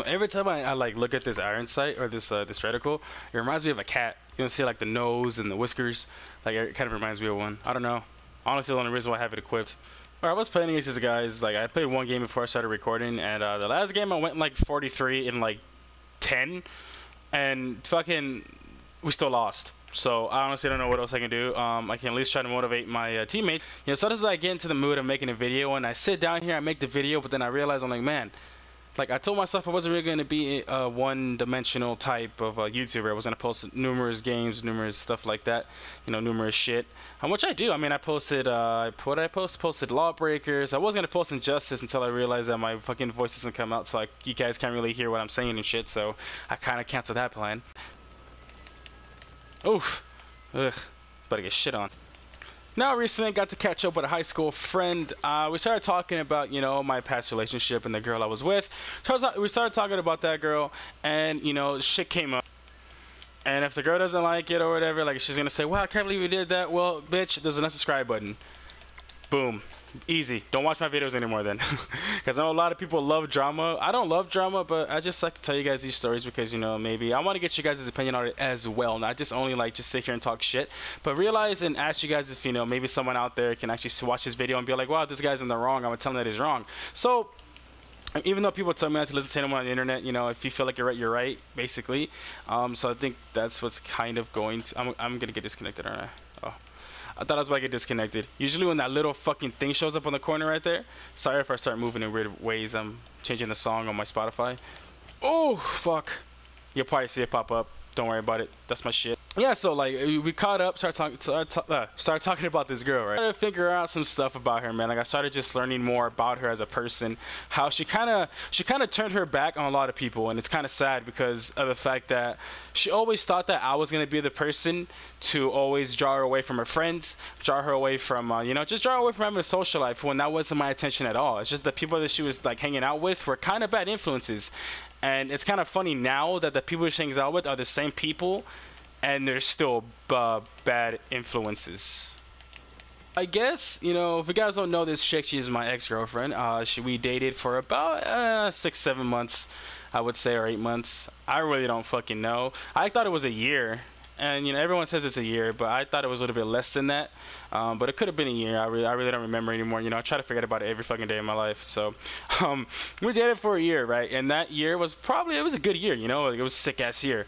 Every time I like look at this iron sight or this reticle, it reminds me of a cat. You don't see like the nose and the whiskers. Like it kind of reminds me of one. I don't know. Honestly, the only reason why I have it equipped. Alright, I was playing against these guys. Like I played one game before I started recording, and the last game I went like 43 in like 10, and fucking we still lost. So I honestly don't know what else I can do. I can at least try to motivate my teammates. You know, sometimes I get into the mood of making a video, and I sit down here, I make the video, but then I realize I'm like, man, like I told myself I wasn't really going to be a one-dimensional type of YouTuber. I was going to post numerous games, numerous stuff like that, you know, numerous shit. Which I do. I mean, I posted, what did I post? Posted Lawbreakers. I was going to post Injustice until I realized that my fucking voice doesn't come out, so like you guys can't really hear what I'm saying and shit. So I kind of canceled that plan. Oof. Ugh. Better get shit on. Now, recently got to catch up with a high school friend. We started talking about, you know, my past relationship and the girl I was with. We started talking about that girl, and, you know, shit came up. And if the girl doesn't like it or whatever, like, she's gonna say, wow, I can't believe you did that. Well, bitch, there's an unsubscribe button. Boom. Easy. Don't watch my videos anymore then. Because I know a lot of people love drama. I don't love drama, but I just like to tell you guys these stories because, you know, maybe I want to get you guys' opinion on it as well. Not just only like just sit here and talk shit, but realize and ask you guys if, you know, maybe someone out there can actually watch this video and be like, wow, this guy's in the wrong. I'm going to tell him that he's wrong. So even though people tell me not to listen to anyone on the internet, you know, if you feel like you're right, basically. So I think that's what's kind of going to... I'm going to get disconnected, aren't I? Oh. I thought I was about to get disconnected. Usually when that little fucking thing shows up on the corner right there. Sorry if I start moving in weird ways. I'm changing the song on my Spotify. Oh, fuck. You'll probably see it pop up. Don't worry about it. That's my shit. Yeah, so like we caught up, started talking about this girl, right? I started to figure out some stuff about her, man. Like I started just learning more about her as a person, how she kind of turned her back on a lot of people, and it's kind of sad because of the fact that she always thought that I was gonna be the person to always draw her away from her friends, draw her away from you know, just draw her away from having a social life when that wasn't my intention at all. It's just the people that she was like hanging out with were kind of bad influences. And it's kind of funny now that the people she hangs out with are the same people, and they're still bad influences. I guess, you know, if you guys don't know this chick, she's my ex-girlfriend. We dated for about 6-7 months, I would say, or 8 months. I really don't fucking know. I thought it was a year. And, you know, everyone says it's a year, but I thought it was a little bit less than that. But it could have been a year. I really don't remember anymore. You know, I try to forget about it every fucking day of my life. So, we dated for a year, right? And that year was probably, it was a good year, you know? It was a sick-ass year.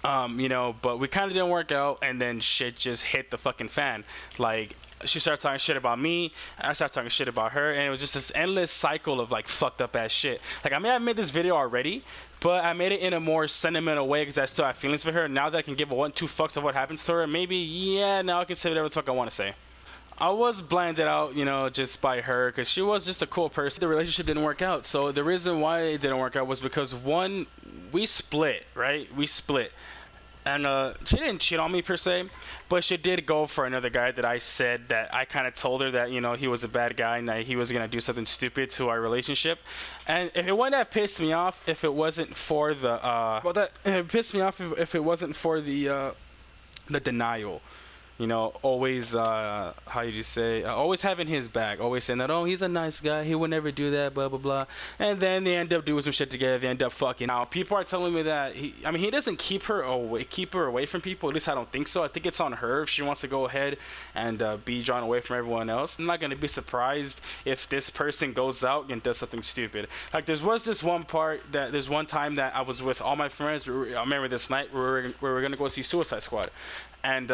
You know, but we kind of didn't work out, and then shit just hit the fucking fan. Like, she started talking shit about me, I started talking shit about her, and it was just this endless cycle of like fucked up ass shit. Like, I mean, I made this video already, but I made it in a more sentimental way because I still have feelings for her. Now that I can give a 1-2 fucks of what happens to her, maybe, yeah, now I can say whatever the fuck I want to say. I was blinded out, you know, just by her because she was just a cool person. The relationship didn't work out. So the reason why it didn't work out was because, one, we split, right? We split. And she didn't cheat on me per se, but she did go for another guy that I said that I kind of told her that, you know, he was a bad guy and that he was going to do something stupid to our relationship. And if it wouldn't have pissed me off if it wasn't for the, it pissed me off if it wasn't for the denial. You know, always, how do you say, always having his back, always saying that, oh, he's a nice guy, he would never do that, blah, blah, blah. And then they end up doing some shit together, they end up fucking. Now, people are telling me that, he doesn't keep her away from people, at least I don't think so. I think it's on her if she wants to go ahead and be drawn away from everyone else. I'm not going to be surprised if this person goes out and does something stupid. Like, there's one time that I was with all my friends, I remember this night, we were going to go see Suicide Squad. And,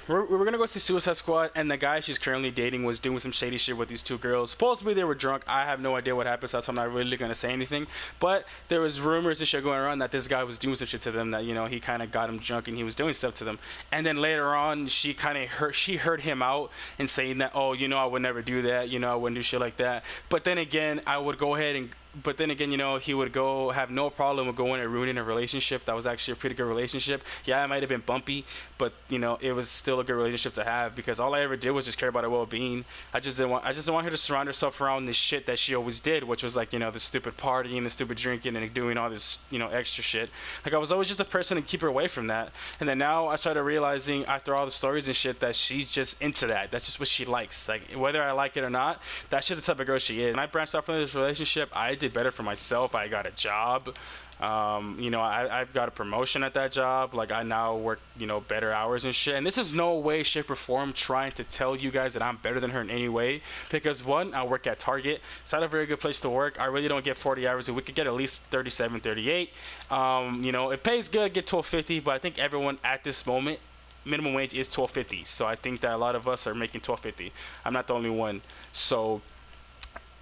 we're gonna go see Suicide Squad, and the guy she's currently dating was doing some shady shit with these two girls. Supposedly they were drunk. I have no idea what happened, so I'm not really gonna say anything. But there was rumors and shit going around that this guy was doing some shit to them, that, you know, he kind of got him drunk and he was doing stuff to them. And then later on, she heard him out and saying that, oh, you know, I would never do that, you know, I wouldn't do shit like that. But then again, I would go ahead and but then again, you know, he would go have no problem with going and ruining a relationship that was actually a pretty good relationship. Yeah, it might have been bumpy, but you know, it was still a good relationship to have because all I ever did was just care about her well-being. I just didn't want her to surround herself around this shit that she always did, which was like, you know, the stupid partying, the stupid drinking, and doing all this, you know, extra shit. Like I was always just a person to keep her away from that. And then now I started realizing after all the stories and shit that she's just into that. That's just what she likes. Like whether I like it or not, that's just the type of girl she is. When I branched off from this relationship, I did better for myself. I got a job. You know, I've got a promotion at that job. Like I now work, you know, better hours and shit. And this is no way, shape, or form trying to tell you guys that I'm better than her in any way. Because one, I work at Target. It's not a very good place to work. I really don't get 40 hours a week. I get at least 37, 38. You know, it pays good. I get $12.50, but I think everyone at this moment, minimum wage is $12.50. So I think that a lot of us are making $12.50. I'm not the only one. So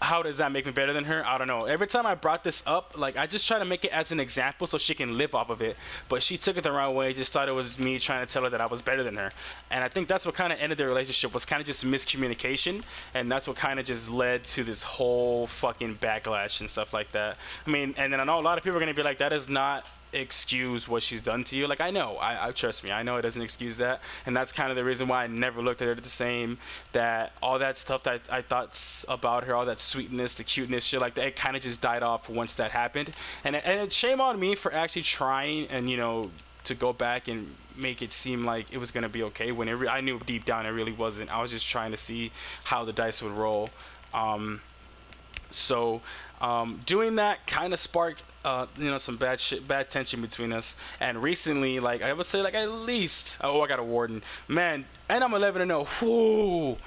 how does that make me better than her? I don't know. Every time I brought this up, like I just try to make it as an example so she can live off of it. But she took it the wrong way. Just thought it was me trying to tell her that I was better than her. And I think that's what kind of ended the relationship, was kind of just miscommunication. And that's what kind of just led to this whole fucking backlash and stuff like that. I mean, and then I know a lot of people are going to be like, that is not excuse what she's done to you. Like I know, I trust me, I know it doesn't excuse that, and that's kind of the reason why I never looked at her the same. That all that stuff that I thought about her, all that sweetness, the cuteness, shit like that, it kind of just died off once that happened. And shame on me for actually trying and, you know, to go back and make it seem like it was gonna be okay when I knew deep down it really wasn't. I was just trying to see how the dice would roll. Doing that kind of sparked, you know, some bad tension between us. And recently, like I would say, like at least, oh, I got a warden, man, and I'm 11-0. Whoa,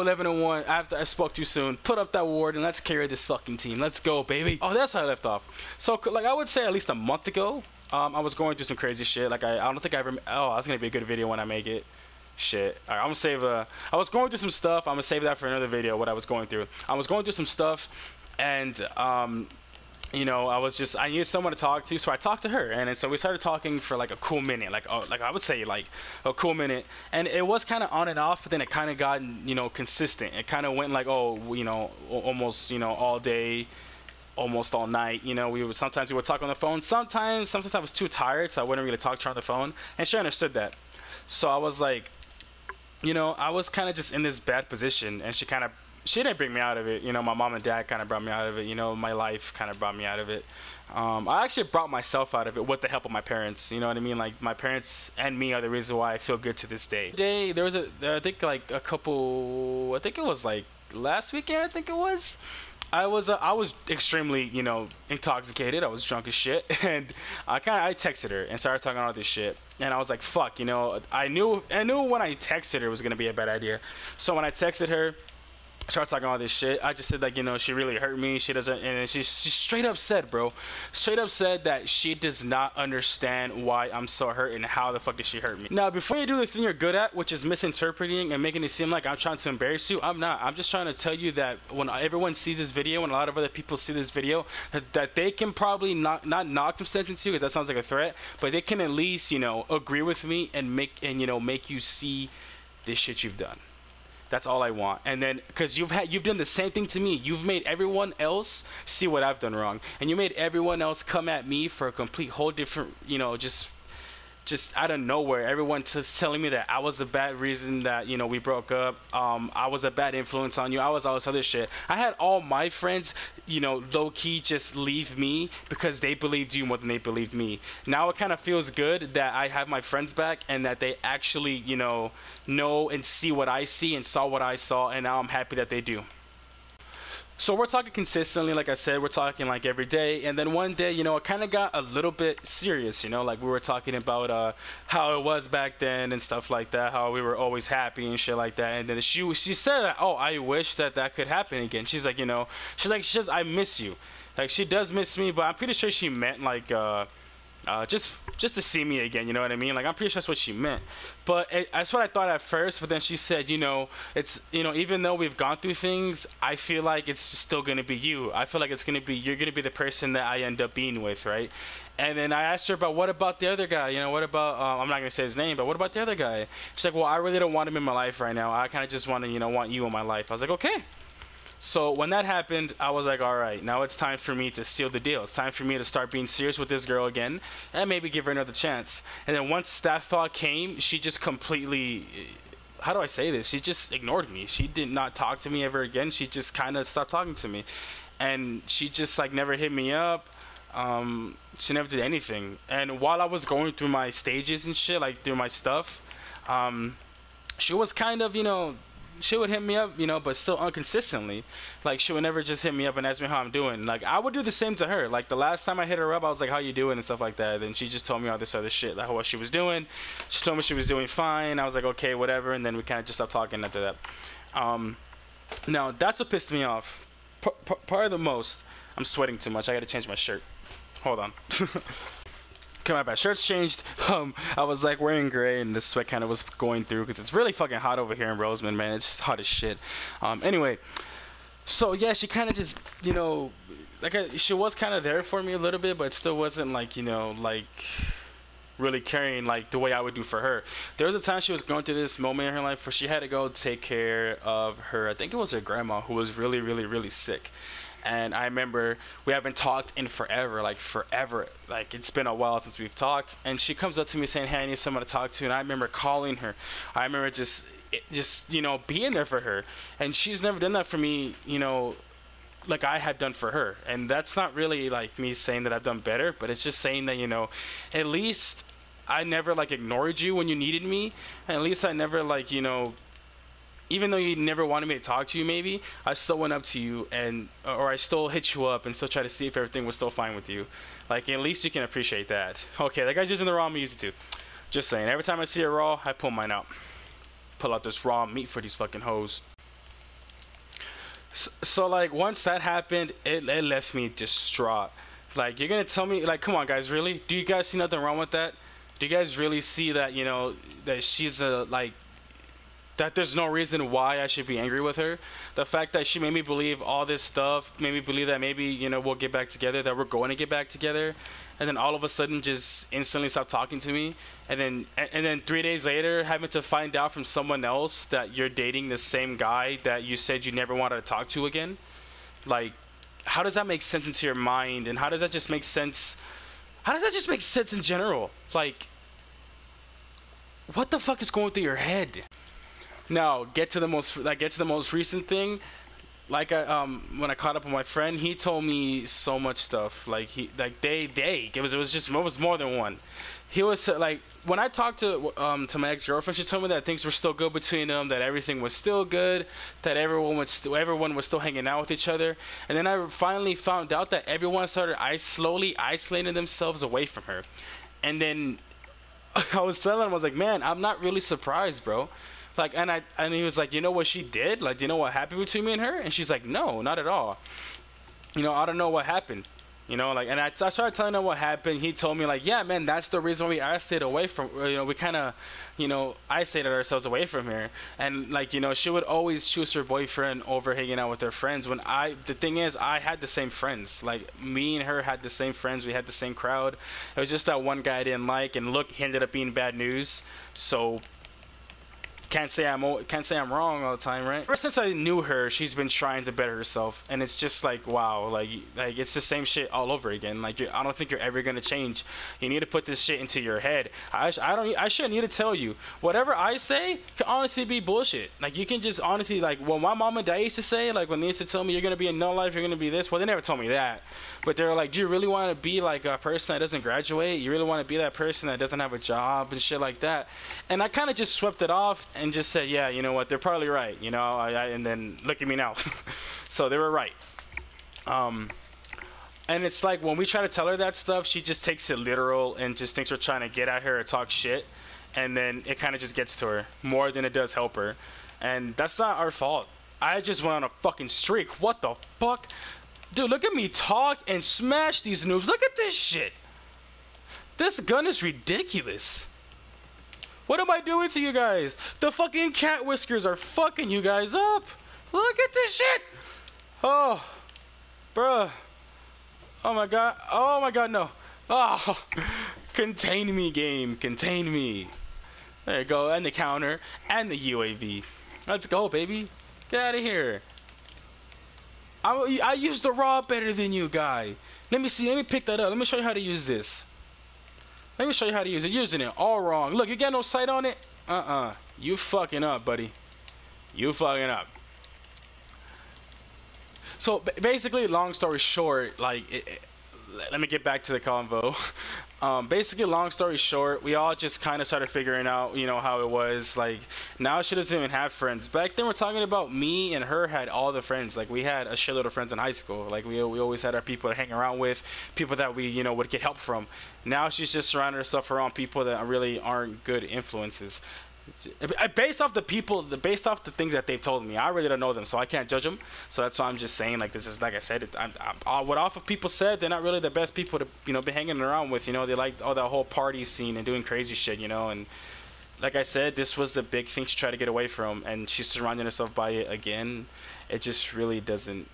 11-1. After I spoke too soon, put up that warden. Let's carry this fucking team. Let's go, baby. Oh, that's how I left off. So, like I would say, at least a month ago, I was going through some crazy shit. Like I don't think I ever. Oh, that's gonna be a good video when I make it. Shit. Alright, I'm gonna save I was going through some stuff. I'm gonna save that for another video, what I was going through. I was going through some stuff, and you know, I needed someone to talk to, so I talked to her, and so we started talking for like a cool minute, like I would say like a cool minute, and it was kind of on and off, but then it kind of got, you know, consistent. It kind of went like, oh, you know, almost, you know, all day, almost all night. You know, sometimes we would talk on the phone. Sometimes I was too tired, so I wouldn't really talk to her on the phone, and she understood that. So I was like, you know, I was kind of just in this bad position, and she didn't bring me out of it. You know, my mom and dad kind of brought me out of it. You know, my life kind of brought me out of it. I actually brought myself out of it with the help of my parents. You know what I mean? Like my parents and me are the reason why I feel good to this day. There was I think like a couple, I think it was like last weekend, I think it was. I was extremely, you know, intoxicated. I was drunk as shit, and I texted her and started talking all this shit. And I was like, fuck, you know, I knew when I texted her it was gonna be a bad idea. So when I texted her, started talking all this shit, I just said, like, you know, she really hurt me. She doesn't, and she straight up said, bro, straight up said that she does not understand why I'm so hurt and how the fuck did she hurt me. Now, before you do the thing you're good at, which is misinterpreting and making it seem like I'm trying to embarrass you, I'm not. I'm just trying to tell you that when everyone sees this video, when a lot of other people see this video, that they can probably not knock some sense into you, because that sounds like a threat, but they can at least, you know, agree with me and make you see this shit you've done. That's all I want. And then, because you've done the same thing to me. You've made everyone else see what I've done wrong, and you made everyone else come at me for a complete whole different, you know, just out of nowhere. Everyone telling me that I was the bad reason that, you know, we broke up. I was a bad influence on you. I was all this other shit. I had all my friends, you know, low-key just leave me because they believed you more than they believed me. Now it kind of feels good that I have my friends back and that they actually, you know and see what I see and saw what I saw, and now I'm happy that they do. So we're talking consistently, like I said, we're talking like every day, and then one day, you know, it kind of got a little bit serious, you know, like we were talking about how it was back then and stuff like that, how we were always happy and shit like that, and then she said that, oh, I wish that could happen again. She's like, you know, she says, I miss you. Like, she does miss me, but I'm pretty sure she meant like, just to see me again, you know what I mean? Like, I'm pretty sure that's what she meant. But that's what I thought at first, but then she said, you know, it's, you know, even though we've gone through things, I feel like it's still gonna be you. I feel like you're gonna be the person that I end up being with, right? And then I asked her about, what about the other guy? You know, what about, I'm not gonna say his name, but what about the other guy? She's like, well, I really don't want him in my life right now. I kind of just want to, you know, want you in my life. I was like, okay. So when that happened, I was like, all right, now it's time for me to seal the deal. It's time for me to start being serious with this girl again and maybe give her another chance. And then once that thought came, she just completely, how do I say this? She just ignored me. She did not talk to me ever again. She just kind of stopped talking to me. And she just like never hit me up. She never did anything. And while I was going through my stages and shit, like through my stuff, she was kind of, she would hit me up, but still inconsistently. Like, she would never just hit me up and ask me how I'm doing. Like, I would do the same to her. Like, the last time I hit her up, I was like, how you doing and stuff like that. And she just told me all this other shit, like what she was doing. She told me she was doing fine. I was like, okay, whatever. And then we kind of just stopped talking after that. Now, that's what pissed me off. Part of the most, I'm sweating too much. I got to change my shirt. Hold on. Okay, my bad. Shirt's changed. I was like wearing gray, and the sweat kind of was going through because it's really fucking hot over here in Roseman, man. It's just hot as shit. Anyway, so yeah, she kind of just, she was kind of there for me a little bit, but it still wasn't like, like really caring like the way I would do for her. There was a time she was going through this moment in her life where she had to go take care of her, I think it was her grandma, who was really, really, really sick. And I remember we haven't talked in forever, like it's been a while since we've talked. And she comes up to me saying, hey, I need someone to talk to. And I remember calling her. I remember just being there for her. And she's never done that for me, like I had done for her. And that's not really like me saying that I've done better, but it's just saying that, at least I never like ignored you when you needed me. And at least I never like, even though you never wanted me to talk to you, maybe I still went up to you or I still hit you up and still try to see if everything was still fine with you. Like, at least you can appreciate that. Okay, that guy's using the raw meat, use it too. Just saying, every time I see a raw, I pull mine out. Pull out this raw meat for these fucking hoes. So like, once that happened, it left me distraught. Like, you're gonna tell me, like, come on guys, really? Do you guys see nothing wrong with that? Do you guys really see that, that she's that there's no reason why I should be angry with her? The fact that she made me believe all this stuff, made me believe that maybe, we'll get back together, that we're going to get back together, and then all of a sudden just instantly stop talking to me, and then 3 days later having to find out from someone else that you're dating the same guy that you said you never wanted to talk to again. Like, how does that make sense into your mind? And how does that just make sense? How does that just make sense in general? Like, what the fuck is going through your head? Now, get to the most recent thing. Like, when I caught up with my friend, he told me so much stuff. Like, it was more than one. He was like, when I talked to my ex-girlfriend, she told me that things were still good between them, that everything was still good, that everyone was still hanging out with each other. And then I finally found out that everyone started slowly isolating themselves away from her. And then I was telling him, I was like, man, I'm not really surprised, bro. Like, and he was like, you know what she did? Like, do you know what happened between me and her? And she's like, no, not at all. I don't know what happened. Like, and I started telling him what happened. He told me, like, yeah, man, that's the reason we isolated away from, we kind of, isolated ourselves away from her. And, like, she would always choose her boyfriend over hanging out with her friends. The thing is, I had the same friends. Like, me and her had the same friends. We had the same crowd. It was just that one guy I didn't like. And look, he ended up being bad news. So can't say I'm wrong all the time, right? Ever since I knew her, she's been trying to better herself, and it's just like, wow, like it's the same shit all over again. Like, I don't think you're ever gonna change. You need to put this shit into your head. I shouldn't need to tell you. Whatever I say can honestly be bullshit. Like, you can just honestly, like, what my mom and dad used to say, like when they used to tell me you're gonna be in no life, you're gonna be this. Well, they never told me that, but they were like, do you really want to be like a person that doesn't graduate? You really want to be that person that doesn't have a job and shit like that? And I kind of just swept it off and just said, yeah, you know what, they're probably right, and then look at me now. So they were right. And it's like, when we try to tell her that stuff, she just takes it literal and just thinks we're trying to get at her or talk shit, and then it kind of just gets to her more than it does help her. And that's not our fault. I just went on a fucking streak. What the fuck? Dude, look at me talk and smash these noobs. Look at this shit. This gun is ridiculous. What am I doing to you guys? The fucking cat whiskers are fucking you guys up. Look at this shit. Oh, bruh. Oh my god. Oh my god, no. Oh, contain me, game. Contain me. There you go. And the counter and the UAV. Let's go, baby. Get out of here. I use the raw better than you, guy. Let me see. Let me pick that up. Let me show you how to use this. Let me show you how to use it. Using it all wrong. Look, you got no sight on it? You fucking up, buddy. You fucking up. So basically, long story short, like, let me get back to the convo. Basically, long story short, we all just kind of started figuring out, you know, how it was. Like, now she doesn't even have friends. Back then, we're talking about me and her had all the friends. Like, we had a shitload of friends in high school. Like, we always had our people to hang around with, people that we, you know, would get help from. Now she's just surrounding herself around people that really aren't good influences. Based off the things that they've told me, I really don't know them, so I can't judge them. So that's why I'm just saying, like, this is, like I said, what off of people said, they're not really the best people to, you know, be hanging around with. You know, they like all that whole party scene and doing crazy shit, you know. And like I said, this was the big thing she tried to get away from, and she's surrounding herself by it again. It just really doesn't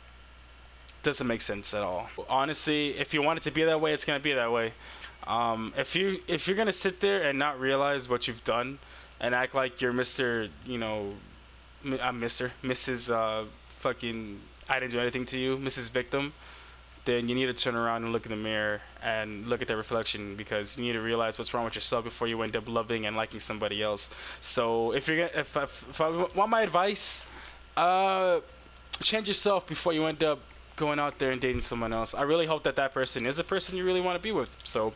make sense at all. Honestly, if you want it to be that way, it's gonna be that way. If you're gonna sit there and not realize what you've done and act like you're Mr. You know, Mrs. Fucking, I didn't do anything to you, Mrs. Victim, then you need to turn around and look in the mirror and look at the reflection, because you need to realize what's wrong with yourself before you end up loving and liking somebody else. So if I want my advice, change yourself before you end up going out there and dating someone else. I really hope that that person is the person you really want to be with. So,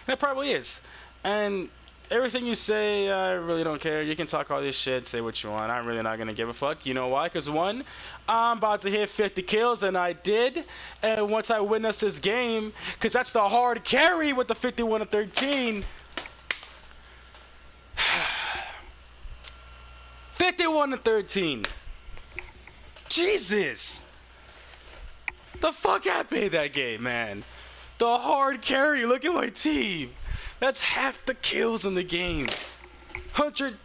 and it probably is. And everything you say, I really don't care. You can talk all this shit, say what you want. I'm really not gonna give a fuck. You know why? Because one, I'm about to hit 50 kills, and I did. And once I witness this game, because that's the hard carry with the 51-13. 51-13. Jesus. The fuck happened that game, man? The hard carry. Look at my team. That's half the kills in the game. 100.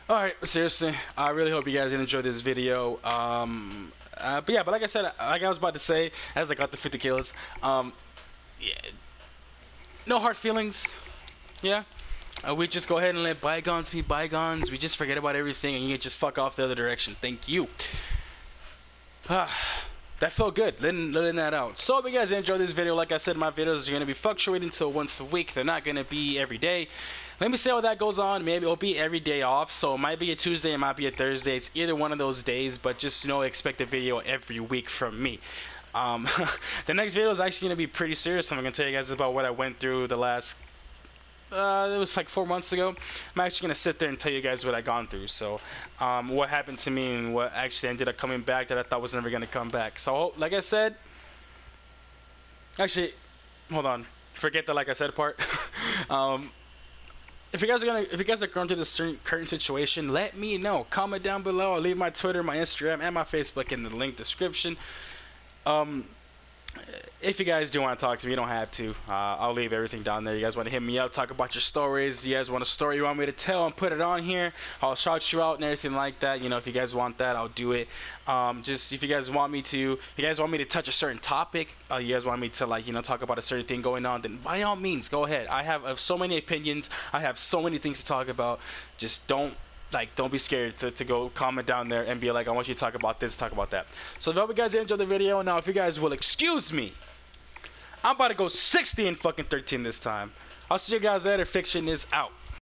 Alright, seriously, I really hope you guys enjoyed this video. But like I said, like I was about to say, as I got the 50 kills, yeah, no hard feelings. Yeah. We just go ahead and let bygones be bygones. We just forget about everything and you just fuck off the other direction. Thank you. That felt good, letting that out. So if you guys enjoyed this video, like I said, my videos are going to be fluctuating until once a week. They're not going to be every day. Let me see how that goes on. Maybe it'll be every day off. So it might be a Tuesday, it might be a Thursday. It's either one of those days, but just, you know, expect a video every week from me. The next video is actually going to be pretty serious. I'm going to tell you guys about what I went through the last... it was like 4 months ago. I'm actually going to sit there and tell you guys what I gone through. So, what happened to me and what actually ended up coming back that I thought was never going to come back. So, like I said, actually, hold on. Forget the like I said part. If you guys are going through this current situation, let me know. Comment down below. I'll leave my Twitter, my Instagram, and my Facebook in the link description. If you guys do want to talk to me, you don't have to. I'll leave everything down there. You guys want to hit me up, talk about your stories. You guys want a story you want me to tell and put it on here, I'll shout you out and everything like that. You know, if you guys want that, I'll do it. Just if you guys want me to, touch a certain topic, you guys want me to, like, you know, talk about a certain thing going on, then by all means, go ahead. I have so many opinions. I have so many things to talk about. Just don't be scared to go comment down there and be like, I want you to talk about this, talk about that. So if I hope you guys enjoyed the video. Now, if you guys will excuse me, I'm about to go 60 and fucking 13 this time. I'll see you guys later. Fiction is out.